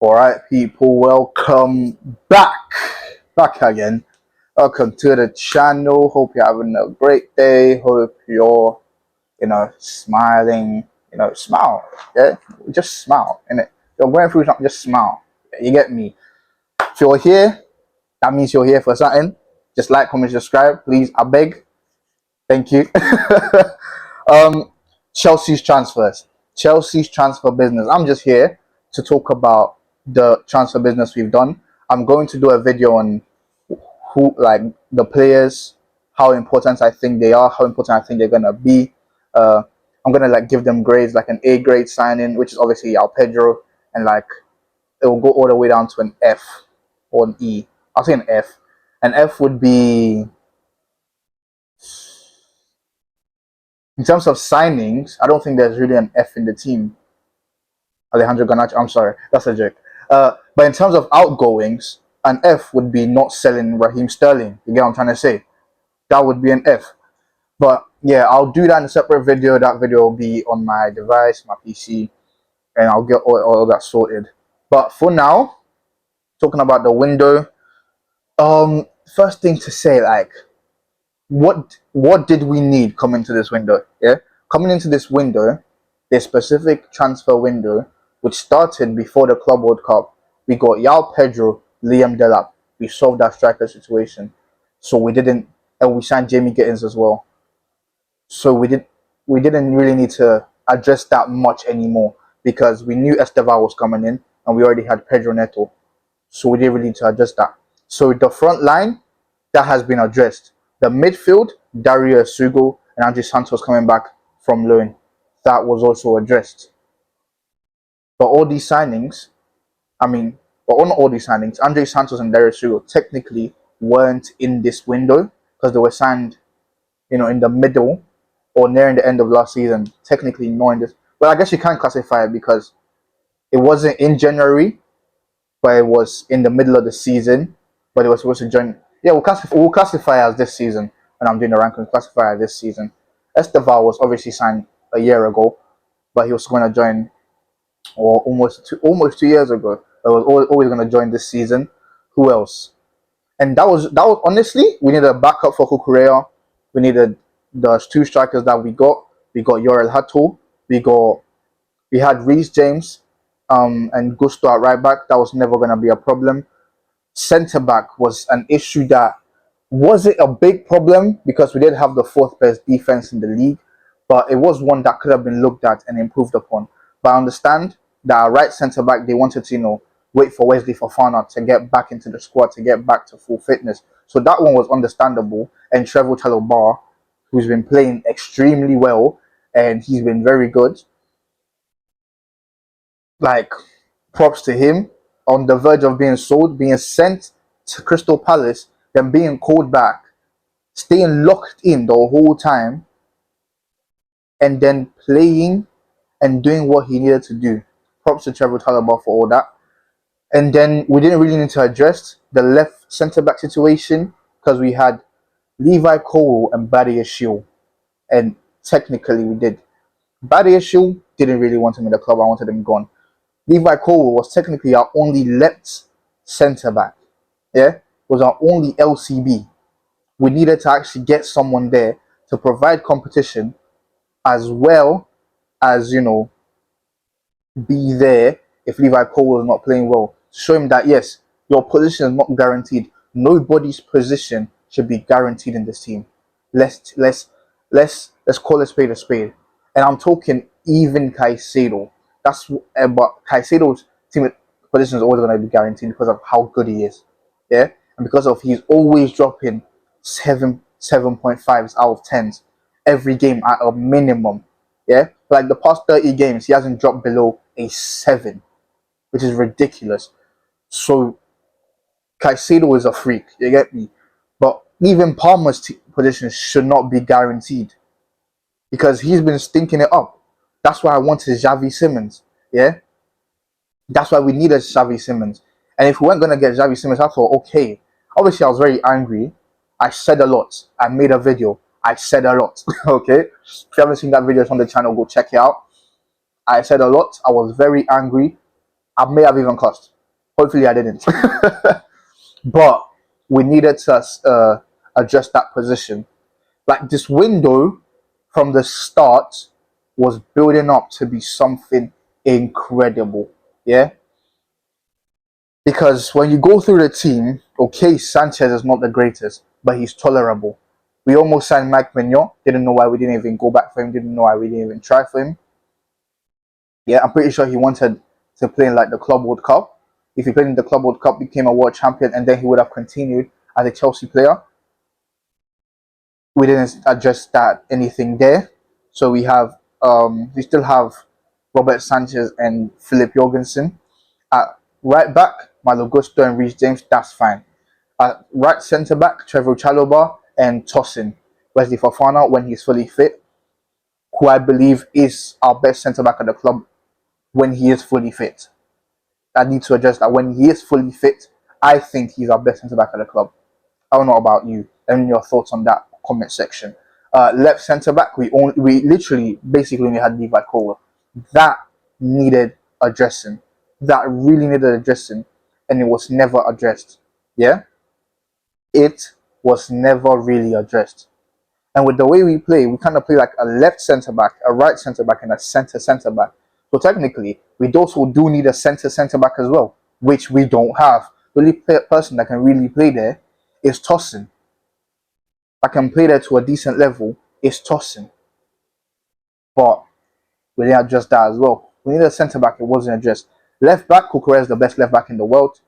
All right, people, welcome back again. Welcome to the channel. Hope you're having a great day. Hope you're, smiling. Smile. Yeah, just smile. And you're going through something, just smile. Yeah, you get me. If you're here, that means you're here for something. Just like, comment, subscribe, please. I beg. Thank you. um, Chelsea's transfers. Chelsea's transfer business. I'm just here to talk about the transfer business we've done. I'm going to do a video on who, like, the players, how important I think they are, how important I think they're gonna be. Uh, I'm gonna give them grades, like an A grade signing, which is obviously Al Pedro, and it will go all the way down to an F or an E. I'll say an F. An F would be, in terms of signings, I don't think there's really an F in the team. Alejandro Garnacho, I'm sorry, that's a joke. But in terms of outgoings, an F would be not selling Raheem Sterling. You get what I'm trying to say? That would be an F. But yeah, I'll do that in a separate video. That video will be on my device, my PC, and I'll get all that sorted. But for now, talking about the window, first thing to say, what did we need coming to this window? Yeah, coming into this window, this specific transfer window, which started before the Club World Cup, we got Yao Pedro, Liam Delap. We solved that striker situation, so we didn't, and we signed Jamie Gittins as well. So we didn't really need to address that much anymore because we knew Esteval was coming in, and we already had Pedro Neto, so we didn't really need to address that. So the front line, that has been addressed. The midfield, Dario Sugo and Andre Santos coming back from loan, that was also addressed. But all these signings, not all these signings, Andre Santos and Dario Sugo technically weren't in this window because they were signed, in the middle or nearing the end of last season. Technically not in this. Well, I guess you can't classify it because it wasn't in January, but it was in the middle of the season. But it was supposed to join. Yeah, we'll classify as this season. And I'm doing the rankings, classify as this season. Esteval was obviously signed a year ago, but he was going to join, or almost 2 years ago. But was always going to join this season. Who else? And that was honestly, we needed a backup for Kukurea. We needed the two strikers that we got. We got Yorel Hato. We had Reece James, and Gusto at right back. That was never going to be a problem. Centre back was an issue that wasn't a big problem because we did have the fourth best defense in the league, but it was one that could have been looked at and improved upon. But I understand that our right centre back, they wanted to, wait for Wesley Fofana to get back into the squad, to get back to full fitness. So that one was understandable. And Trevor Chalobah, who's been playing extremely well, and he's been very good. Like, props to him, on the verge of being sold, being sent to Crystal Palace, then being called back, staying locked in the whole time, and then playing and doing what he needed to do. Props to Trevor Chalobah for all that. And then we didn't really need to address the left centre back situation because we had Levi Cole and Badiashile, and technically we did. Badiashile didn't really want him in the club. I wanted him gone. Levi Cole was technically our only left centre back. Yeah, was our only LCB. We needed to actually get someone there to provide competition, as well as be there if Levi Cole was not playing well. To show him that yes, your position is not guaranteed. Nobody's position should be guaranteed in this team. Let's call a spade a spade. And I'm talking even Caicedo. But Caicedo's team position is always going to be guaranteed because of how good he is. Yeah, and because of he's always dropping 7.5s out of 10s every game at a minimum. Yeah, like the past 30 games, he hasn't dropped below a 7, which is ridiculous. So Caicedo is a freak, you get me? But even Palmer's position should not be guaranteed because he's been stinking it up. That's why I wanted Xavi Simons. Yeah, that's why we needed Xavi Simons. And if we weren't gonna get Xavi Simons, I thought, okay. Obviously, I was very angry. I said a lot. I made a video. I said a lot. Okay. If you haven't seen that video, it's on the channel. Go check it out. I said a lot. I was very angry. I may have even cost. Hopefully, I didn't. But we needed to adjust that position. Like this window from the start was building up to be something incredible. Yeah. Because when you go through the team, okay, Sanchez is not the greatest, but he's tolerable. We almost signed Mike Mignon. Didn't know why we didn't even go back for him. Didn't know why we didn't even try for him. Yeah, I'm pretty sure he wanted to play in like the Club World Cup. If he played in the Club World Cup, became a world champion, and then he would have continued as a Chelsea player. We didn't adjust that anything there. So we still have Robert Sanchez and Philip Jorgensen. At right back, Malo Gusto and Reece James, that's fine. At right centre back, Trevor Chalobah and Tosin. Wesley Fofana when he's fully fit, who I believe is our best centre back at the club when he is fully fit. I need to adjust that when he is fully fit, I think he's our best centre back at the club. I don't know about you and your thoughts on that comment section. Left centre back, we literally basically only had Levi Colwill. That needed addressing. That really needed addressing, and it was never addressed. Yeah, it was never really addressed. And with the way we play, we kind of play like a left centre back, a right centre back, and a centre back. So technically, we also do need a centre back as well, which we don't have. The only person that can really play there is Tosin. That can play there to a decent level is Tosin. But we didn't adjust that as well. We needed a centre back, it wasn't addressed. Left back, Cucurella is the best left back in the world.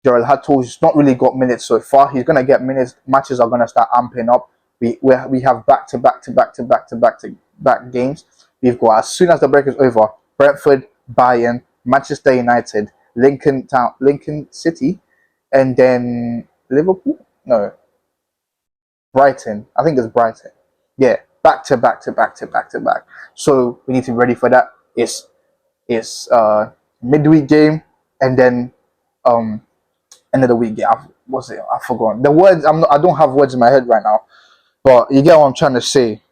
Gerald Hatto's not really got minutes so far. He's gonna get minutes. Matches are gonna start amping up. We have back to back games. We've got as soon as the break is over, Brentford, Bayern, Manchester United, Lincoln City, and then Liverpool. No, Brighton. I think it's Brighton. Yeah, back to back. So we need to be ready for that. It's midweek game, and then end of the week game. What's it? I've forgotten the words. I don't have words in my head right now, but you get what I'm trying to say.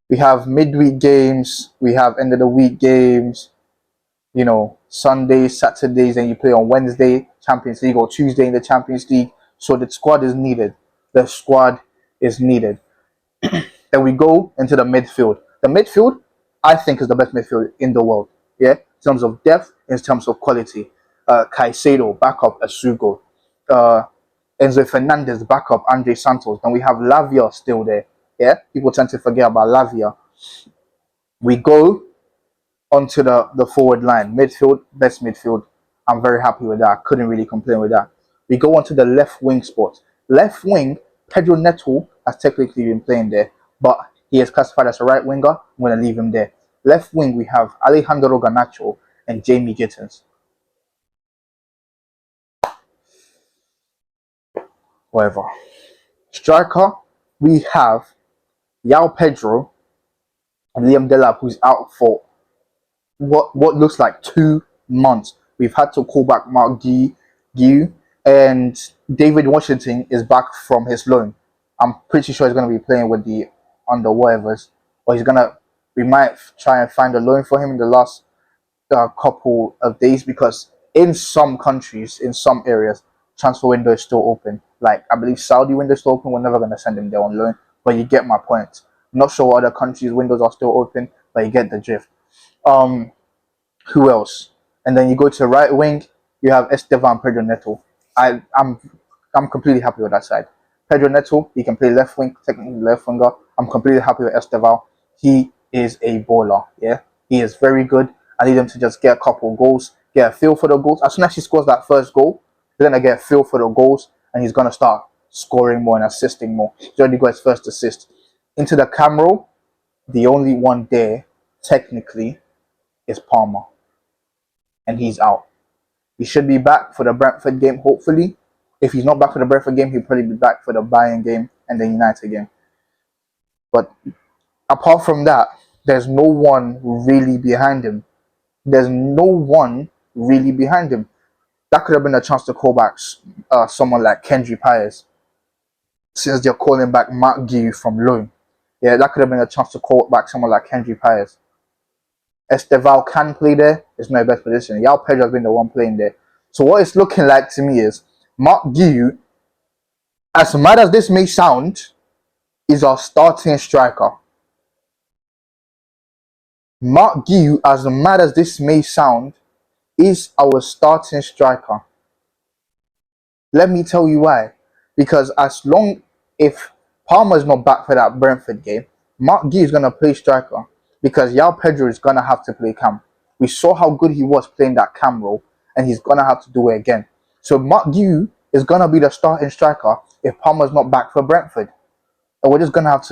We have midweek games. We have end of the week games. You know, Sundays, Saturdays, and you play on Wednesday, Champions League, or Tuesday in the Champions League. So the squad is needed. The squad is needed. Then we go into the midfield. The midfield, I think, is the best midfield in the world. Yeah, in terms of depth, in terms of quality. Caicedo, backup Asugo. Enzo Fernandez, backup Andre Santos. Then we have Lavia still there. Yeah, people tend to forget about Lavia. We go onto the forward line. Midfield, best midfield. I'm very happy with that. Couldn't really complain with that. We go onto the left wing spot. Left wing, Pedro Neto has technically been playing there, but he is classified as a right winger. I'm going to leave him there. Left wing, we have Alejandro Garnacho and Jamie Gittins. Whatever. Striker, we have Yao Pedro and Liam Delap, who's out for what looks like 2 months. We've had to call back Mark Guiu, and David Washington is back from his loan. I'm pretty sure he's going to be playing with the under whatevers, or we might try and find a loan for him in the last couple of days, because in some countries, in some areas, transfer window is still open. Like I believe Saudi window is still open. We're never going to send him there on loan, but you get my point. I'm not sure what other countries' windows are still open, but you get the drift. Who else? And then you go to right wing, you have Esteban Pedro Neto. I'm completely happy with that side. Pedro Neto, he can play left wing, technically left winger. I'm completely happy with Esteban. He is a baller. Yeah, he is very good. I need him to just get a couple goals, get a feel for the goals. As soon as he scores that first goal, he's gonna get a feel for the goals, and he's gonna start scoring more and assisting more. He's already got his first assist. Into the Camero, the only one there, technically, is Palmer, and he's out. He should be back for the Brentford game, hopefully. If he's not back for the Brentford game, he'll probably be back for the Bayern game and the United game. But apart from that, there's no one really behind him. There's no one really behind him. That could have been a chance to call back someone like Kendry Pires, since they're calling back Mark Guiu from loan. Yeah, that could have been a chance to call back someone like Kendry Pires. Esteval can play there. It's not the best position. Yao Pedro has been the one playing there. So what it's looking like to me is Mark Guiu, as mad as this may sound, is our starting striker. Mark Guiu, as mad as this may sound, is our starting striker. Let me tell you why. Because if Palmer's not back for that Brentford game, Mark Guiu is gonna play striker because Yao Pedro is gonna have to play cam. We saw how good he was playing that cam role, and he's gonna have to do it again. So Mark Guiu is gonna be the starting striker if Palmer's not back for Brentford, and we're just gonna have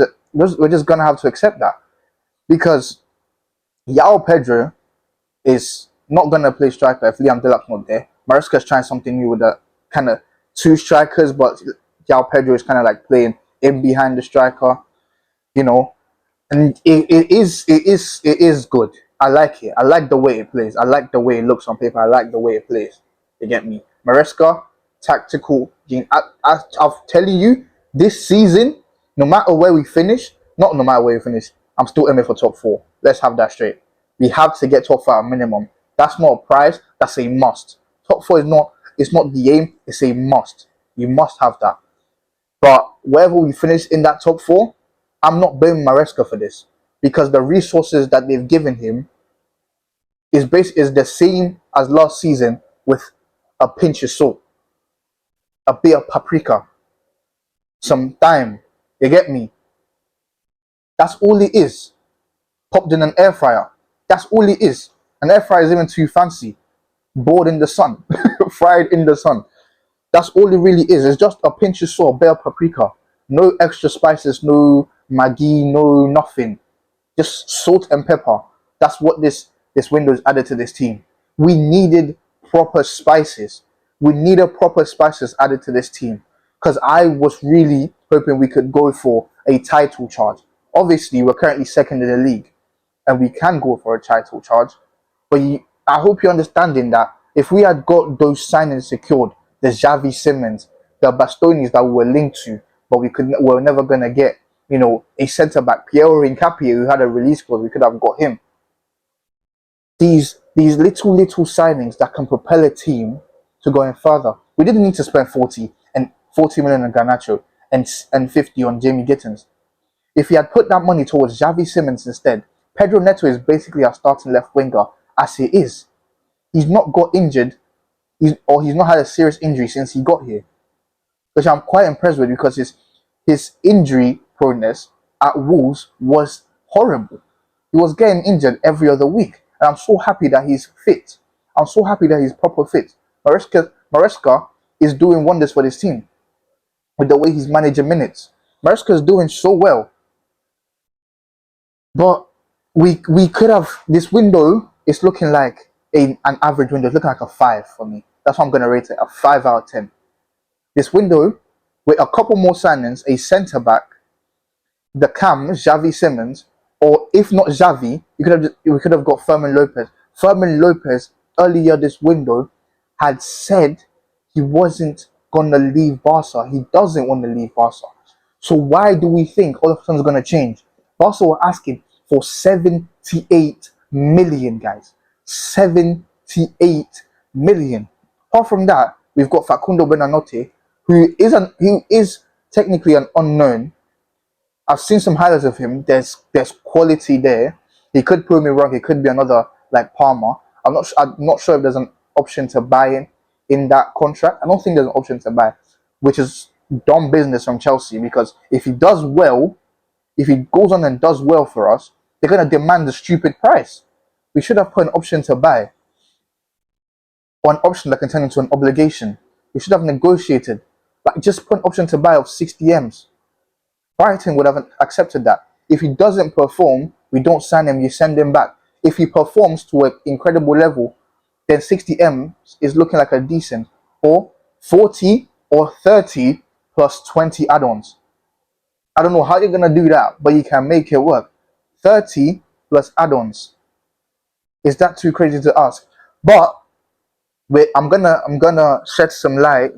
to accept that because Yao Pedro is not gonna play striker if Liam Delap's not there. Maresca's trying something new with the kind of two strikers, but Yao Pedro is kind of like playing in behind the striker, you know. And it is good. I like it. I like the way it plays. I like the way it looks on paper. I like the way it plays. You get me? Maresca, tactical. I'm telling you, this season, no matter where we finish, not no matter where we finish, I'm still aiming for top four. Let's have that straight. We have to get top four at minimum. That's not a prize. That's a must. Top four is not. It's not the aim. It's a must. You must have that. But wherever we finish in that top four, I'm not blaming Maresca for this because the resources that they've given him is the same as last season with a pinch of salt, a bit of paprika, some thyme. You get me? That's all it is. Popped in an air fryer. That's all it is. An air fryer is even too fancy. Boiled in the sun, fried in the sun. That's all it really is. It's just a pinch of salt, a bit of paprika. No extra spices, no Maggi, no nothing. Just salt and pepper. That's what this window is added to this team. We needed proper spices. We needed proper spices added to this team. Because I was really hoping we could go for a title charge. Obviously, we're currently second in the league. And we can go for a title charge. But I hope you're understanding that if we had got those signings secured, the Xavi Simons, the Bastonis that we were linked to, but we were never gonna get, a centre back, Piero Hincapié, who had a release clause, we could have got him. These little signings that can propel a team to going further. We didn't need to spend 40 million on Garnacho and 50 on Jamie Gittins. If he had put that money towards Xavi Simons instead, Pedro Neto is basically our starting left winger as he is. He's not got injured, he's not had a serious injury since he got here, which I'm quite impressed with because his injury proneness at Wolves was horrible. He was getting injured every other week, and I'm so happy that he's fit. I'm so happy that he's proper fit. Maresca is doing wonders for this team with the way he's managing minutes. Maresca is doing so well, but we could have, this window is looking like an average window. It's looking like a 5 for me. That's what I'm going to rate it, a 5 out of 10. This window, with a couple more signings, a centre back, the cam, Xavi Simons, or if not Xavi, we could have got Fermin Lopez. Fermin Lopez earlier this window had said he wasn't gonna leave Barca. He doesn't want to leave Barca. So why do we think all of a sudden it's gonna change? Barca were asking for 78 million, guys. 78 million. Apart from that, we've got Facundo Benanote, who is technically an unknown. I've seen some highlights of him. There's quality there. He could prove me wrong. He could be another like Palmer. I'm not sure if there's an option to buy in that contract. I don't think there's an option to buy, which is dumb business from Chelsea, because if he does well, if he goes on and does well for us, they're gonna demand the stupid price. We should have put an option to buy, or an option that can turn into an obligation. We should have negotiated, like just put an option to buy of 60 M's. Brighton would have accepted that. If he doesn't perform, we don't sign him, you send him back. If he performs to an incredible level, then 60 M is looking like a decent, or 40 or 30 plus 20 add-ons. I don't know how you're going to do that, but you can make it work. 30 plus add-ons. Is that too crazy to ask? But wait, I'm gonna shed some light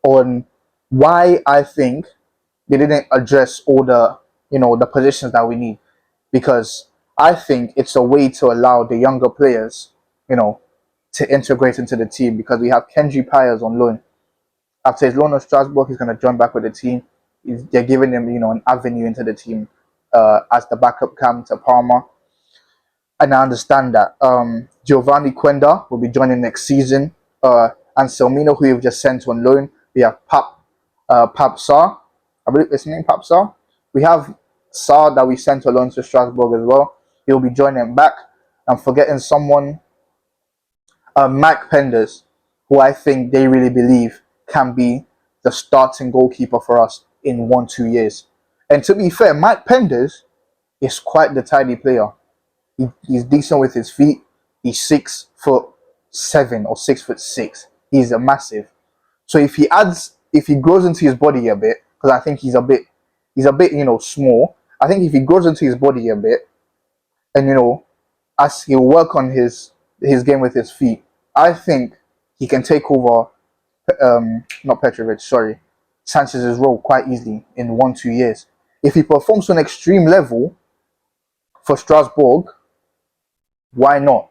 on why I think they didn't address all the positions that we need, because I think it's a way to allow the younger players, you know, to integrate into the team because we have Kenji Pyers on loan. After his loan at Strasbourg, he's going to join back with the team. They're giving him, an avenue into the team as the backup cam to Palmer. And I understand that. Giovanni Quenda will be joining next season. And Selmino, who we've just sent on loan. We have Pap Sarr. I believe his name Pap Sarr. We have Sarr that we sent on loan to Strasbourg as well. He'll be joining back. I'm forgetting someone. Mike Penders, who I think they really believe can be the starting goalkeeper for us in 1-2 years. And to be fair, Mike Penders is quite the tidy player. He's decent with his feet. He's 6'7" or 6'6". He's a massive. So if he grows into his body a bit, because I think he's a bit, small. I think if he grows into his body a bit, and as he'll work on his game with his feet, I think he can take over. Not Petrovic, sorry, Sanchez's role quite easily in 1-2 years. If he performs to an extreme level for Strasbourg, why not?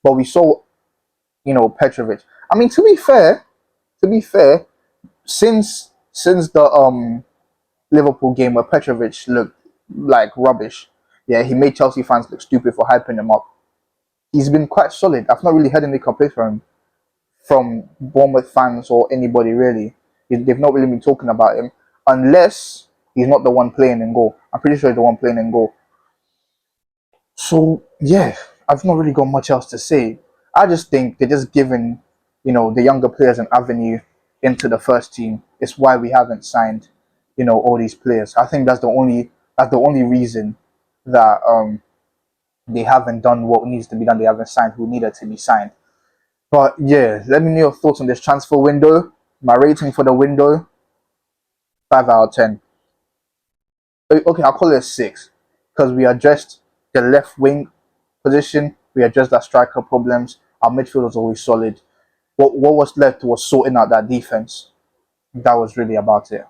But we saw, Petrovic. I mean, to be fair, since the Liverpool game where Petrovic looked like rubbish, yeah, he made Chelsea fans look stupid for hyping him up. He's been quite solid. I've not really heard any complaints from Bournemouth fans or anybody really. They've not really been talking about him unless he's not the one playing in goal. I'm pretty sure he's the one playing in goal. So yeah, I've not really got much else to say. I just think they're just giving, the younger players an avenue into the first team. It's why we haven't signed, all these players. I think that's the only reason that they haven't done what needs to be done. They haven't signed who needed to be signed. But yeah, let me know your thoughts on this transfer window. My rating for the window, 5 out of 10. Okay, I'll call it a 6 because we addressed the left wing position. We addressed our striker problems. Our midfield was always solid. What was left was sorting out that defense. That was really about it.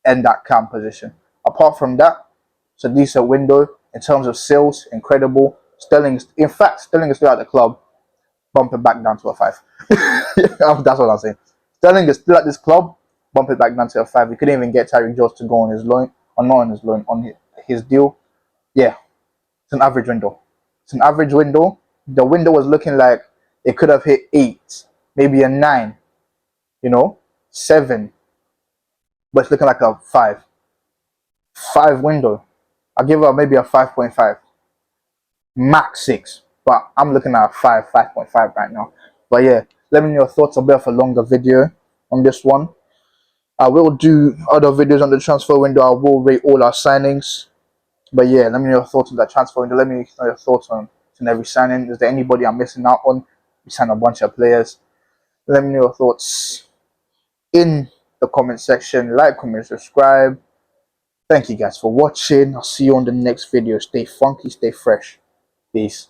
And that cam position. Apart from that, it's a decent window in terms of sales. Incredible. Sterling is still at the club. Bump it back down to a 5. That's what I'm saying. Sterling is still at this club. Bump it back down to a 5. We couldn't even get Tyreek Jones to go on his loan, or not on his loan, on his deal. Yeah, it's an average window. It's an average window. The window was looking like it could have hit 8, maybe a 9, 7, but it's looking like a 5. 5 window. I'll give her maybe a 5.5, max 6. But I'm looking at a 5.5 right now. But yeah, let me know your thoughts. A bit of a longer video on this one. I will do other videos on the transfer window. I will rate all our signings. But yeah, let me know your thoughts on that transfer window. Let me know your thoughts on every signing. Is there anybody I'm missing out on? We signed a bunch of players. Let me know your thoughts in the comment section. Like, comment, subscribe. Thank you guys for watching. I'll see you on the next video. Stay funky, stay fresh. Peace.